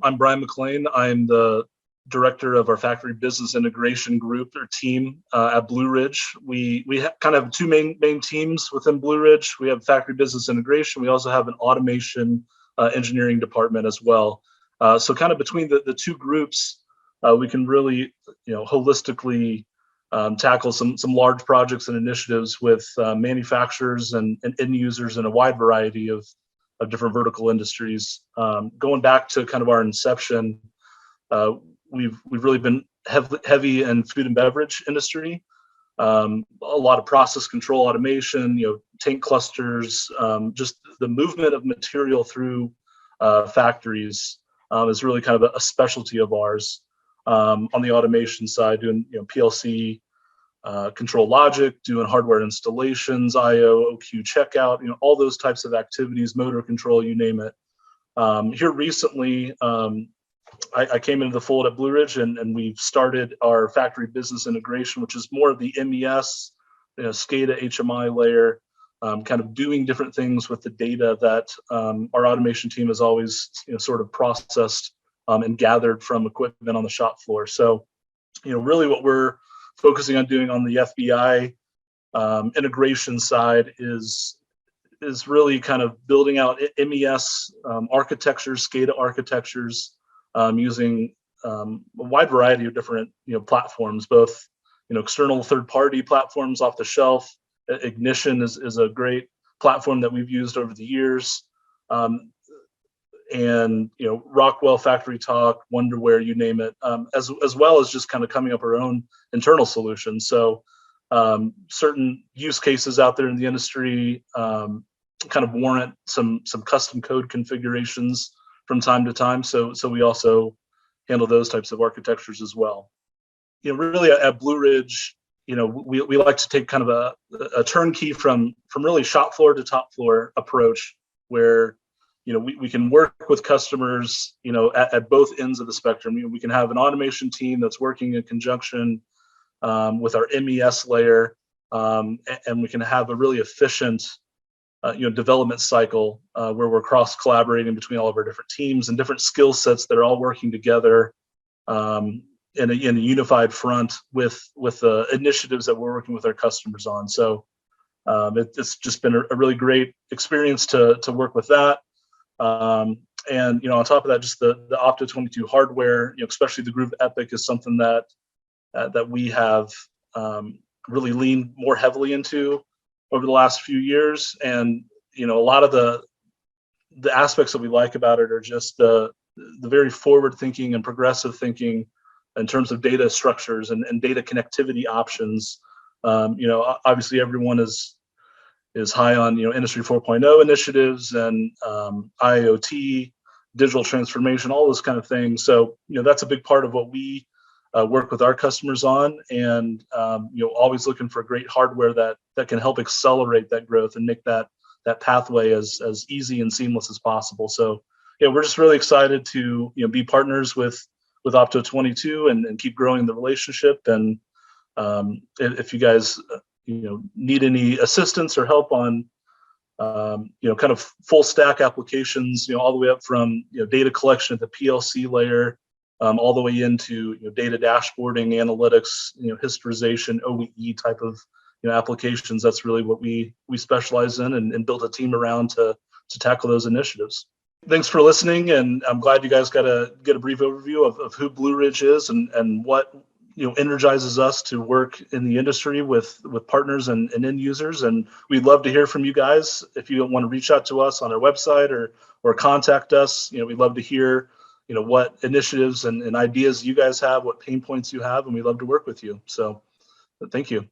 I'm Brian McLean. I'm the director of our factory business integration group or team at Blue Ridge. We kind of have two main teams within Blue Ridge. We have factory business integration. We also have an automation engineering department as well. So kind of between the two groups, we can really holistically tackle some large projects and initiatives with manufacturers and end users in a wide variety of different vertical industries. Going back to kind of our inception, we've really been heavy in food and beverage industry. A lot of process control automation, tank clusters, just the movement of material through factories is really kind of a specialty of ours. On the automation side, doing PLC control logic, doing hardware installations, IO, OQ checkout, all those types of activities, motor control, you name it. Here recently, I came into the fold at Blue Ridge, and we've started our factory business integration, which is more of the MES, SCADA, HMI layer, kind of doing different things with the data that our automation team has always sort of processed and gathered from equipment on the shop floor. So, really what we're focusing on doing on the FBI integration side is really kind of building out MES architectures, SCADA architectures, using a wide variety of different platforms, both external third-party platforms off the shelf. Ignition is a great platform that we've used over the years, and Rockwell, Factory Talk, Wonderware, you name it, as well as just kind of coming up our own internal solutions. So certain use cases out there in the industry kind of warrant some custom code configurations from time to time. So we also handle those types of architectures as well. Really at Blue Ridge, we like to take kind of a turnkey from really shop floor to top floor approach, where we can work with customers at both ends of the spectrum. We can have an automation team that's working in conjunction with our MES layer, and we can have a really efficient development cycle where we're cross collaborating between all of our different teams and different skill sets that are all working together in a unified front with initiatives that we're working with our customers on. So it's just been a really great experience to work with that. And on top of that, just the Opto 22 hardware, especially the Groove Epic, is something that we have really leaned more heavily into over the last few years. And a lot of the aspects that we like about it are just the very forward thinking and progressive thinking in terms of data structures and data connectivity options. Obviously everyone is high on Industry 4.0 initiatives and IoT, digital transformation, all those kind of things. So that's a big part of what we work with our customers on, and always looking for great hardware that can help accelerate that growth and make that pathway as easy and seamless as possible. So we're just really excited to be partners with Opto 22 and keep growing the relationship. And if you guys need any assistance or help on kind of full stack applications, all the way up from data collection at the PLC layer, all the way into data dashboarding, analytics, historization, OEE type of applications. That's really what we specialize in and built a team around to tackle those initiatives. Thanks for listening, and I'm glad you guys get a brief overview of who Blue Ridge is and what energizes us to work in the industry with partners and end users. And we'd love to hear from you guys. If you want to reach out to us on our website or contact us, we'd love to hear what initiatives and ideas you guys have, what pain points you have, and we'd love to work with you. So thank you.